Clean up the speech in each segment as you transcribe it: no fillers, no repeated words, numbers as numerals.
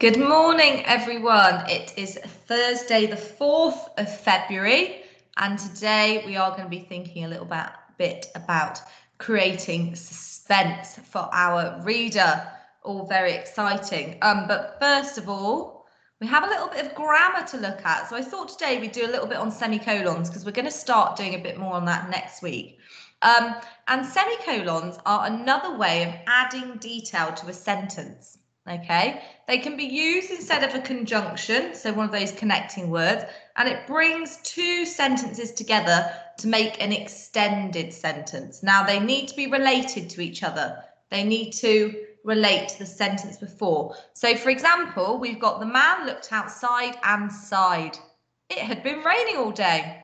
Good morning, everyone. It is Thursday, the 4th of February, and today we are going to be thinking a little bit about creating suspense for our reader. All very exciting. But first of all, we have a little bit of grammar to look at. So I thought today we'd do a little bit on semicolons because we're going to start doing a bit more on that next week. And semicolons are another way of adding detail to a sentence. Okay, they can be used instead of a conjunction, so one of those connecting words, and it brings two sentences together to make an extended sentence. Now, they need to be related to each other. They need to relate to the sentence before. So, for example, we've got the man looked outside and sighed. It had been raining all day.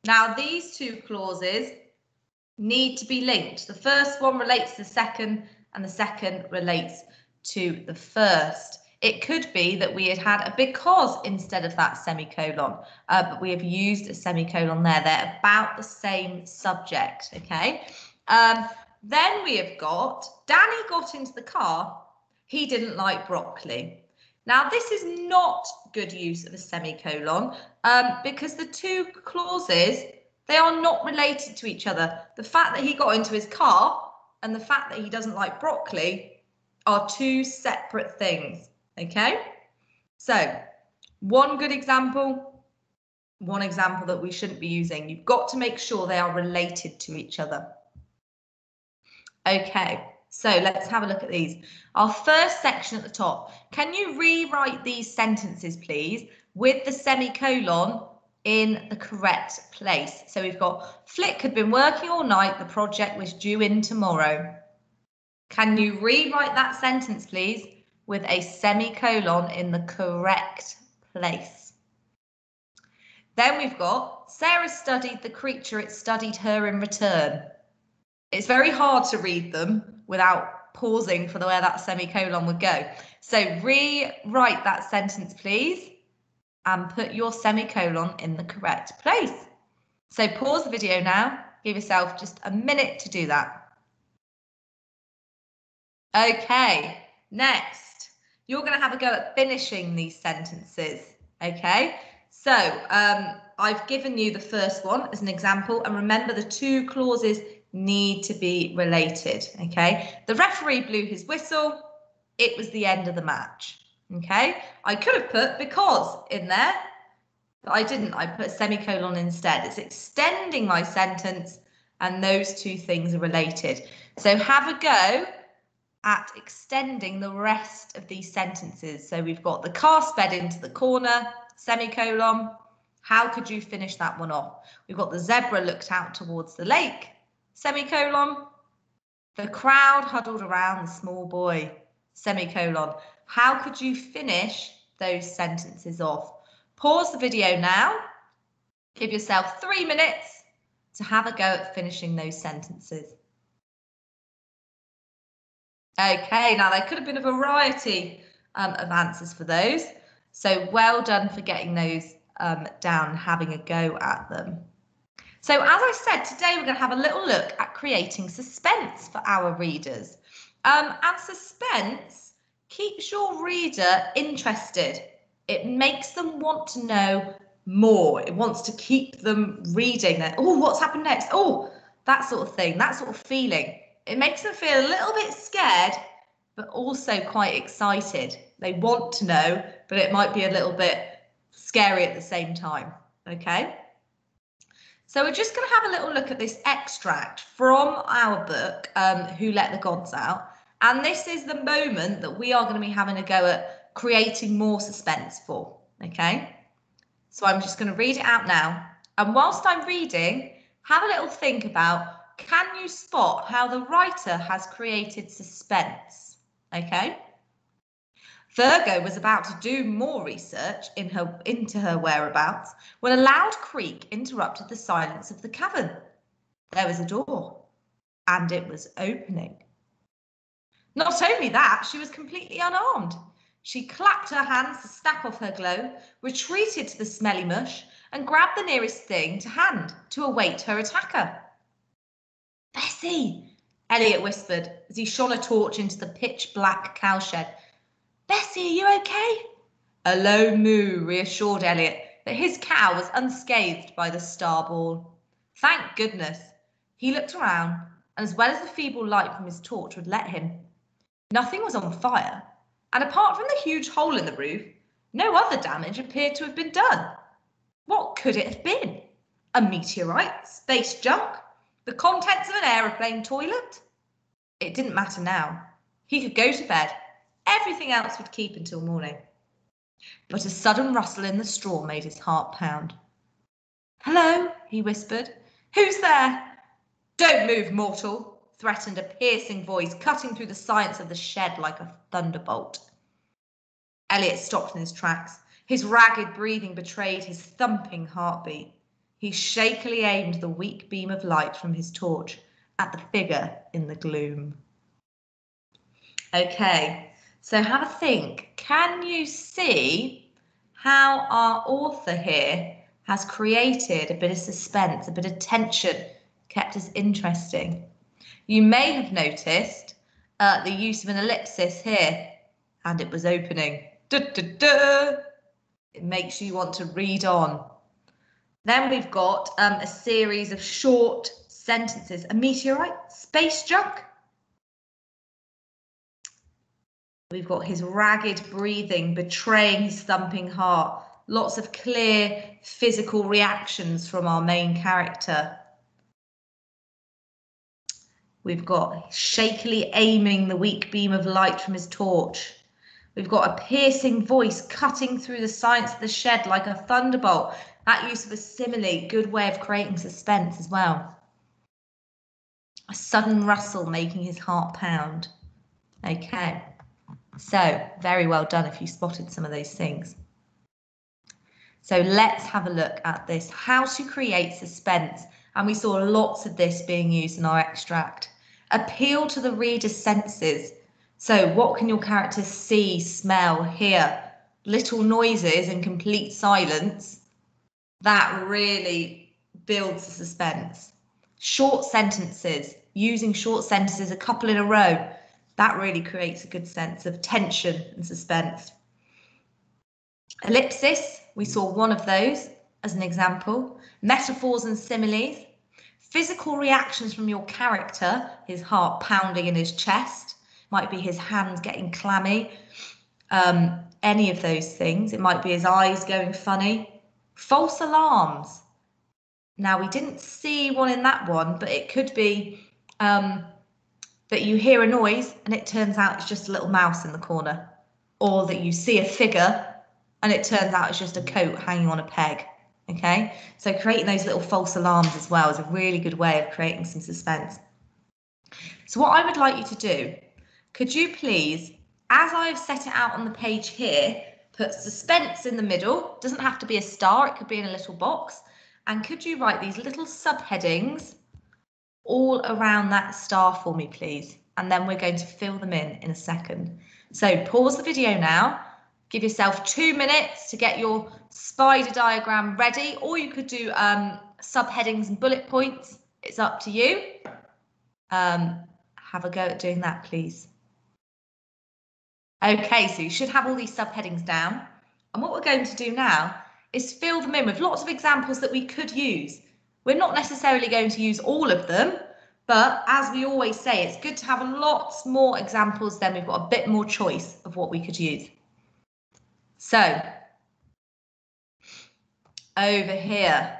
Now, these two clauses need to be linked. The first one relates to the second, and the second relates to the first. It could be that we had a because instead of that semicolon, but we have used a semicolon there. They're about the same subject, okay? Then we have got, Danny got into the car. He didn't like broccoli. Now, this is not good use of a semicolon because the two clauses, they are not related to each other. The fact that he got into his car and the fact that he doesn't like broccoli are two separate things, okay? So, one good example, one example that we shouldn't be using. You've got to make sure they are related to each other. Okay, so let's have a look at these. Our first section at the top. Can you rewrite these sentences, please, with the semicolon in the correct place? So we've got, Flick had been working all night. The project was due in tomorrow. Can you rewrite that sentence, please, with a semicolon in the correct place? Then we've got, Sarah studied the creature, it studied her in return. It's very hard to read them without pausing for where that semicolon would go. So rewrite that sentence, please, and put your semicolon in the correct place. So pause the video now, give yourself just a minute to do that. Okay, next, you're going to have a go at finishing these sentences, okay? So I've given you the first one as an example, and remember the two clauses need to be related, okay? The referee blew his whistle, it was the end of the match, okay? I could have put because in there, but I didn't. I put a semicolon instead. It's extending my sentence, and those two things are related. So have a go at extending the rest of these sentences. So we've got the car sped into the corner, semicolon. How could you finish that one off? We've got the zebra looked out towards the lake, semicolon. The crowd huddled around the small boy, semicolon. How could you finish those sentences off? Pause the video now. Give yourself 3 minutes to have a go at finishing those sentences. Okay, now there could have been a variety of answers for those. So well done for getting those down and having a go at them. So as I said, today we're going to have a little look at creating suspense for our readers. And suspense keeps your reader interested. It makes them want to know more. It wants to keep them reading. Oh, what's happened next? Oh, that sort of thing, that sort of feeling. It makes them feel a little bit scared, but also quite excited. They want to know, but it might be a little bit scary at the same time, okay? So we're just going to have a little look at this extract from our book, Who Let the Gods Out? And this is the moment that we are going to be having a go at creating more suspense for, okay? So I'm just going to read it out now. And whilst I'm reading, have a little think about, can you spot how the writer has created suspense? Okay. Virgo was about to do more research into her whereabouts when a loud creak interrupted the silence of the cavern. There was a door, and it was opening. Not only that, she was completely unarmed. She clapped her hands to snap off her glow, retreated to the smelly mush, and grabbed the nearest thing to hand to await her attacker. Bessie, Elliot whispered as he shone a torch into the pitch-black cowshed. Bessie, are you okay? A low moo reassured Elliot that his cow was unscathed by the starball. Thank goodness. He looked around, and as well as the feeble light from his torch would let him, nothing was on fire, and apart from the huge hole in the roof, no other damage appeared to have been done. What could it have been? A meteorite? Space junk? The contents of an aeroplane toilet? It didn't matter now. He could go to bed. Everything else would keep until morning. But a sudden rustle in the straw made his heart pound. Hello, he whispered. Who's there? Don't move, mortal, threatened a piercing voice cutting through the silence of the shed like a thunderbolt. Elliot stopped in his tracks. His ragged breathing betrayed his thumping heartbeat. He shakily aimed the weak beam of light from his torch at the figure in the gloom. Okay, so have a think. Can you see how our author here has created a bit of suspense, a bit of tension, kept us interesting? You may have noticed the use of an ellipsis here, and it was opening. Duh, duh, duh. It makes you want to read on. Then we've got a series of short sentences. A meteorite? Space junk? We've got his ragged breathing betraying his thumping heart. Lots of clear physical reactions from our main character. We've got shakily aiming the weak beam of light from his torch. We've got a piercing voice cutting through the silence of the shed like a thunderbolt. That use of a simile, good way of creating suspense as well. A sudden rustle making his heart pound. Okay, so very well done if you spotted some of those things. So let's have a look at this, how to create suspense. And we saw lots of this being used in our extract. Appeal to the reader's senses. So what can your characters see, smell, hear? Little noises and complete silence. That really builds the suspense. Short sentences, using short sentences, a couple in a row. That really creates a good sense of tension and suspense. Ellipsis, we saw one of those as an example. Metaphors and similes. Physical reactions from your character, his heart pounding in his chest. Might be his hands getting clammy. Any of those things. It might be his eyes going funny. False alarms. Now, we didn't see one in that one, but it could be that you hear a noise and it turns out it's just a little mouse in the corner. Or that you see a figure and it turns out it's just a coat hanging on a peg. Okay, so creating those little false alarms as well is a really good way of creating some suspense. So what I would like you to do, could you please, as I've set it out on the page here, put suspense in the middle. Doesn't have to be a star, it could be in a little box. And could you write these little subheadings all around that star for me, please? And then we're going to fill them in a second. So pause the video now. Give yourself 2 minutes to get your spider diagram ready, or you could do subheadings and bullet points. It's up to you. Have a go at doing that, please. Okay, so you should have all these subheadings down. And what we're going to do now is fill them in with lots of examples that we could use. We're not necessarily going to use all of them, but as we always say, it's good to have lots more examples, then we've got a bit more choice of what we could use. So, over here,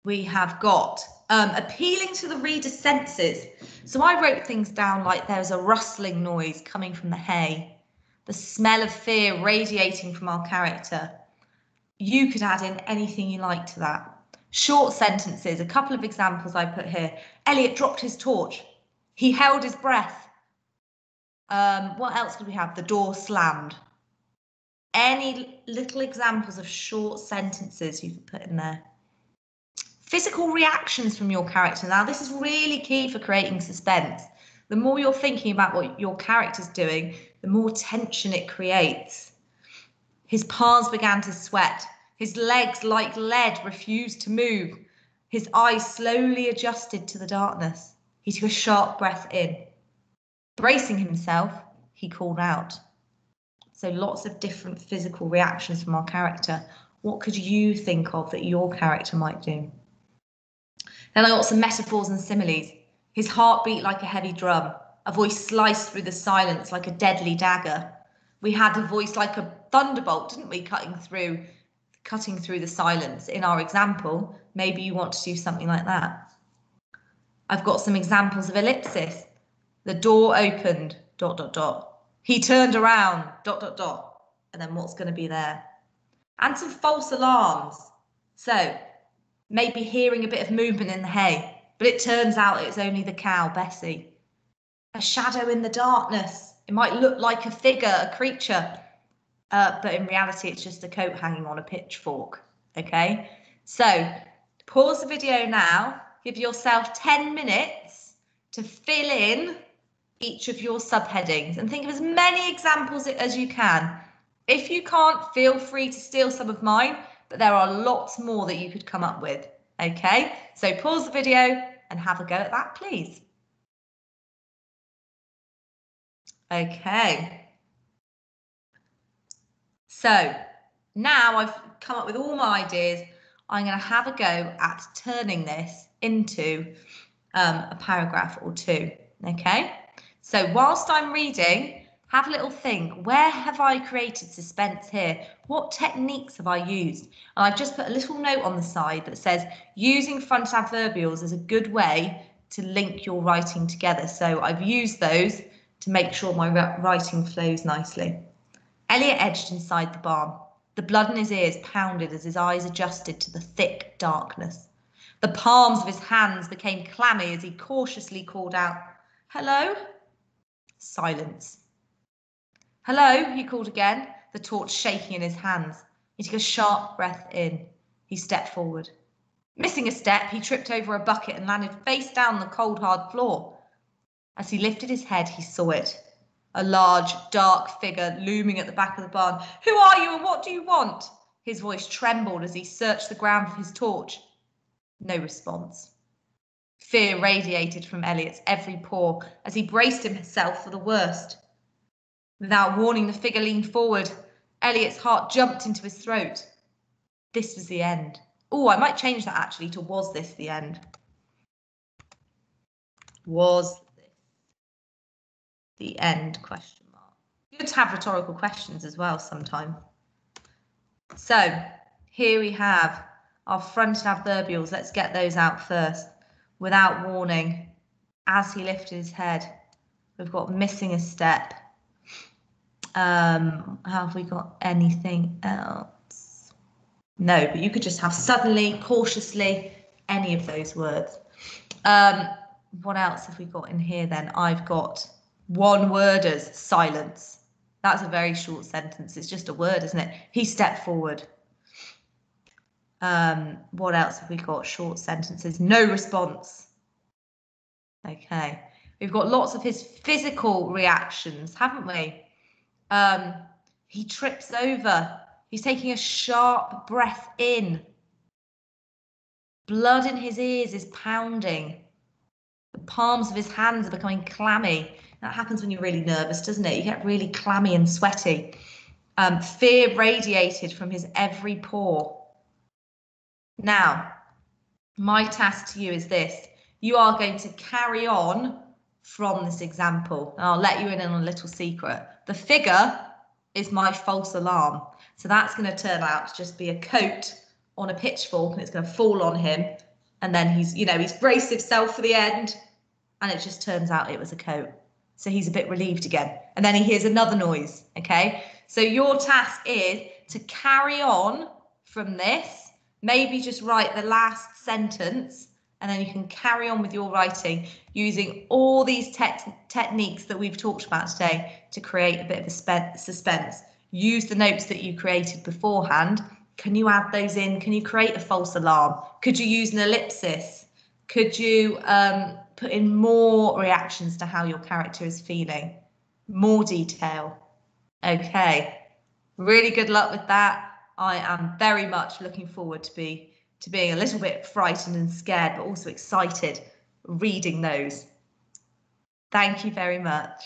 we have got appealing to the reader's senses. So I wrote things down like there's a rustling noise coming from the hay, the smell of fear radiating from our character. You could add in anything you like to that. Short sentences, a couple of examples I put here. Elliot dropped his torch. He held his breath. What else could we have? The door slammed. Any little examples of short sentences you could put in there. Physical reactions from your character. Now, this is really key for creating suspense. The more you're thinking about what your character's doing, the more tension it creates. His palms began to sweat. His legs, like lead, refused to move. His eyes slowly adjusted to the darkness. He took a sharp breath in. Bracing himself, he called out, So lots of different physical reactions from our character. What could you think of that your character might do? Then I got some metaphors and similes. His heart beat like a heavy drum. A voice sliced through the silence like a deadly dagger. We had a voice like a thunderbolt, didn't we, cutting through the silence. In our example, maybe you want to do something like that. I've got some examples of ellipsis. The door opened, ... He turned around, ... And then what's going to be there? And some false alarms. So maybe hearing a bit of movement in the hay, but it turns out it's only the cow, Bessie. A shadow in the darkness. It might look like a figure, a creature, but in reality, it's just a coat hanging on a pitchfork. Okay, so pause the video now. Give yourself 10 minutes to fill in each of your subheadings and think of as many examples as you can. If you can't, feel free to steal some of mine, but there are lots more that you could come up with. Okay, so pause the video and have a go at that, please. Okay, so now I've come up with all my ideas. I'm going to have a go at turning this into a paragraph or two. Okay, so whilst I'm reading, have a little think. Where have I created suspense here? What techniques have I used? And I've just put a little note on the side that says using front adverbials is a good way to link your writing together. So I've used those to make sure my writing flows nicely. Elliot edged inside the barn. The blood in his ears pounded as his eyes adjusted to the thick darkness. The palms of his hands became clammy as he cautiously called out, "Hello?" Silence. "Hello," he called again, the torch shaking in his hands. He took a sharp breath in. He stepped forward. Missing a step, he tripped over a bucket and landed face down on the cold, hard floor. As he lifted his head, he saw it. A large, dark figure looming at the back of the barn. "Who are you and what do you want?" His voice trembled as he searched the ground for his torch. No response. Fear radiated from Elliot's every pore as he braced himself for the worst. Without warning, the figure leaned forward. Elliot's heart jumped into his throat. This was the end. Oh, I might change that actually to "was this the end?" Was this the end? Question mark. Good to have rhetorical questions as well sometime. So here we have our front adverbials. Let's get those out first. Without warning, as he lifted his head. We've got missing a step. Have we got anything else? No, but you could just have suddenly, cautiously, any of those words. What else have we got in here then? I've got one-worders, silence. That's a very short sentence. It's just a word, isn't it? He stepped forward. What else have we got? Short sentences, no response. Okay, we've got lots of his physical reactions, haven't we? He trips over. He's taking a sharp breath in. Blood in his ears is pounding. The palms of his hands are becoming clammy. That happens when you're really nervous, doesn't it? You get really clammy and sweaty. Fear radiated from his every pore. Now, my task to you is this. You are going to carry on from this example. And I'll let you in on a little secret. The figure is my false alarm. So that's going to turn out to just be a coat on a pitchfork and it's going to fall on him. And then he's braced himself for the end and it just turns out it was a coat. So he's a bit relieved again. And then he hears another noise, okay? So your task is to carry on from this, maybe just write the last sentence and then you can carry on with your writing using all these techniques that we've talked about today to create a bit of a suspense. Use the notes that you created beforehand. Can you add those in? Can you create a false alarm? Could you use an ellipsis? Could you put in more reactions to how your character is feeling? More detail. Okay, really good luck with that. I am very much looking forward to being a little bit frightened and scared, but also excited reading those. Thank you very much.